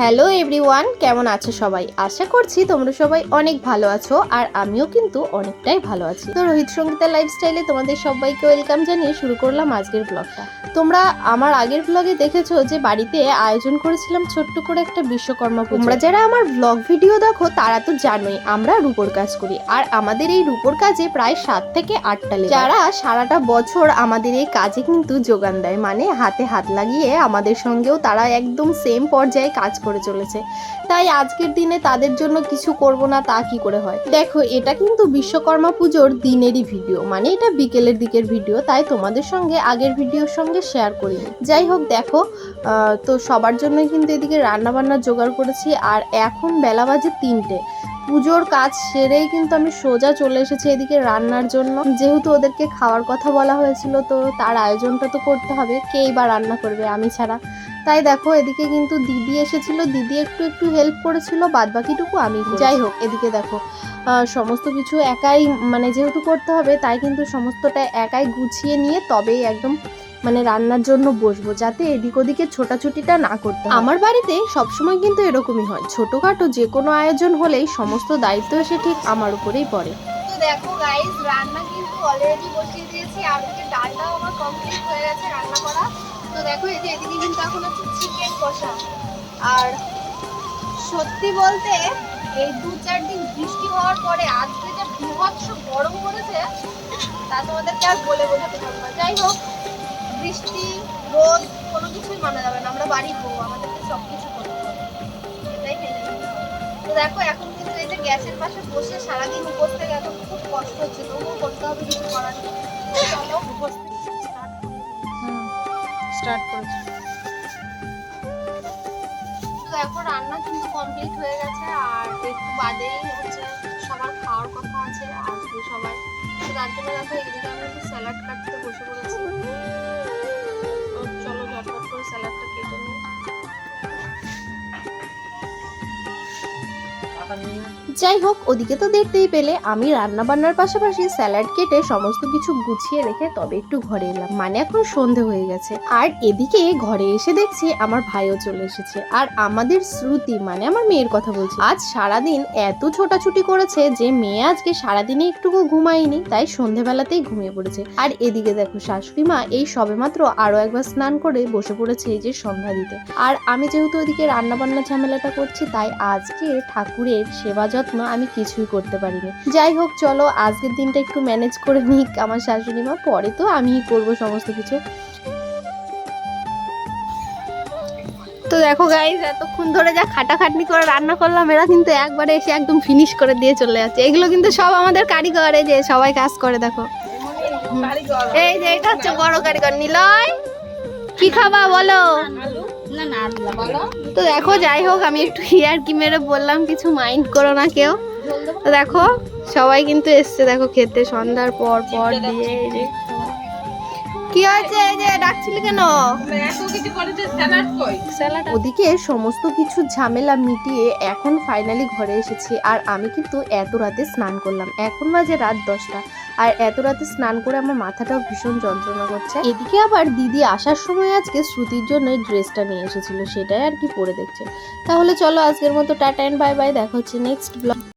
Hello everyone, কেমন আছো সবাই? আশা করছি তোমরা সবাই অনেক ভালো আছো আর আমিও কিন্তু অনেকটাই ভালো আছি। তো রোহিত সঙ্গীতা লাইফস্টাইলে তোমাদের সবাইকে ওয়েলকাম জানিয়ে শুরু করলাম আজকের ব্লগটা। তোমরা আমার আগের ব্লগে দেখেছো যে বাড়িতে আয়োজন করেছিলাম ছোট্ট করে একটা বিশ্বকর্মা পুজো। তোমরা যারা আমার ব্লগ ভিডিও দেখো তারা তো জানোই আমরা রূপোর কাজ করি, আর আমাদের এই রূপোর কাজে প্রায় 7 থেকে 8টা লেবার, যারা সারাটা বছর আমাদের এই কাজে কিন্তু যোগান দেয়, মানে হাতে হাত লাগিয়ে আমাদের সঙ্গেও তারা একদম সেম পর্যায়ে কাজ করে চলেছে। তাই আজকের দিনে তাদের জন্য কিছু করব না তা কি করে হয়। দেখো, এটা কিন্তু বিশ্বকর্মা পুজোর দিনেরই ভিডিও, মানে এটা বিকেলের দিকের ভিডিও, তাই তোমাদের সঙ্গে আগের ভিডিওর সঙ্গে শেয়ার করিনি। যাই হোক, দেখো তো সবার জন্যই কিন্তু এদিকে রান্না বান্নার জোগাড় করেছি, আর এখন বেলা বাজে 3টে। পুজোর কাজ সেরেই কিন্তু আমি সোজা চলে এসেছি এদিকে রান্নার জন্য, যেহেতু ওদেরকে খাওয়ার কথা বলা হয়েছিল, তো তার আয়োজনটা তো করতে হবে, কেই বা রান্না করবে আমি ছাড়া। তাই দেখো, এদিকে কিন্তু দিদি এসেছিল, দিদি একটু একটু হেল্প করেছিল, বাদ বাকিটুকু আমি। যাই হোক, এদিকে দেখো সমস্ত কিছু একাই, মানে যেহেতু করতে হবে তাই কিন্তু সমস্তটা একাই গুছিয়ে নিয়ে তবেই একদম মানে রান্নার জন্য বসবো, যাতে এদিক ওদিকে ছোটাছুটিটা না করতে হয়। আমার বাড়িতে সবসময় কিন্তু এরকমই হয়, ছোটখাটো যে কোনো আয়োজন হলেই সমস্ত দায়িত্ব এসে ঠিক আমার উপরেই পড়ে। তো দেখো গাইস, রান্না কিন্তু অলরেডি বসিয়ে দিয়েছি, আর এদিকে ডালটাও আমার কমপ্লিট হয়ে গেছে রান্না করা। তো দেখো, এই যে এদিকে কিন্তু এখন হচ্ছে চিকেন কষা। আর সত্যি বলতে এই 2-4 দিন বৃষ্টি হওয়ার পরে আজকে যে বীভৎস গরম পড়েছে তা তোমাদেরকে আর বলে বোঝাতে পারবো না। যাই হোক, বৃষ্টি রোদ কোনো কিছুই মানা যাবে না, আমরা বাড়ির বউ, আমাদেরকে সব কিছু করতে হবে, এটাই মেনে নিতে হবে। তো দেখো, এখন কিন্তু এই যে গ্যাসের পাশে বসে সারাদিন উপোস থেকে এখন খুব কষ্ট হচ্ছে, তবুও করতে হবে, কিছু করার নেই। চলো উপোস স্টার্ট করেছি। তো দেখো, রান্না কিন্তু কমপ্লিট হয়ে গেছে, আর একটু বাদেই হচ্ছে সবার খাওয়ার কথা আছে আজকে সবাই। তো তার জন্য দেখো, এদিকে আমরা একটু স্যালাড কাটতে বসে পড়েছি। চলো ঝটপট করে স্যালাডটা কেটে নিই। যাই হোক, ওদিকে তো দেখতেই পেলে আমি রান্না বান্নার পাশাপাশি স্যালাড কেটে সমস্ত কিছু গুছিয়ে রেখে তবে একটু ঘরে এলাম, মানে এখন সন্ধে হয়ে গেছে। আর এদিকে ঘরে এসে দেখছি আমার ভাইও চলে এসেছে, আর আমাদের শ্রুতি, মানে আমার মেয়ের কথা বলছি, আজ সারাদিন এত ছোটাছুটি করেছে যে মেয়ে আজকে সারাদিনে একটুকু ঘুমায়নি, তাই সন্ধেবেলাতেই ঘুমিয়ে পড়েছে। আর এদিকে দেখো, শাশুড়ি মা এই সবেমাত্র আরো একবার স্নান করে বসে পড়েছে এই যে সন্ধ্যা দিতে। আর আমি যেহেতু ওদিকে রান্না বান্না ঝামেলাটা করছি, তাই আজকে ঠাকুরের সেবা যত্ন আমি কিছুই করতে পারিনি। যাই হোক, চলো আজকের দিনটা একটু ম্যানেজ করে নিক আমার শাশুড়ি মা, পরে তো আমিই করবো সমস্ত কিছু। তো দেখো গাইস, এতক্ষণ ধরে যা খাটাখাটনি করে রান্না করলাম, এরা কিন্তু একবারে এসে একদম ফিনিশ করে দিয়ে চলে যাচ্ছে। এগুলো কিন্তু সব আমাদের কারিগর, এই যে সবাই কাজ করে দেখো। এই যে এটা হচ্ছে বড় কারিগর নিলয়। কি খাবা বলো? তো দেখো, যাই হোক, আমি একটু ইয়ার্কি মেরে বললাম, কিছু মাইন্ড করো না কেউ। তো দেখো, সবাই কিন্তু এসছে দেখো খেতে, সন্ধ্যার পর পর দিয়ে। এই যে কি হয়েছে, এই যে ডাকছিলি কেন? ওদিকে সমস্ত কিছু ঝামেলা মিটিয়ে এখন ফাইনালি ঘরে এসেছি, আর আমি কিন্তু এত রাতে স্নান করলাম, এখন বাজে রাত 10টা, আর এত রাতে স্নান করে আমার মাথাটাও ভীষণ যন্ত্রণা করছে। এদিকে আবার দিদি আসার সময় আজকে শ্রুতির জন্য ড্রেসটা নিয়ে এসেছিল, সেটাই আর কি পরে দেখছে। তাহলে চলো আজকের মতো টাটা এন্ড বাই বাই, দেখা হচ্ছে নেক্সট ব্লগ।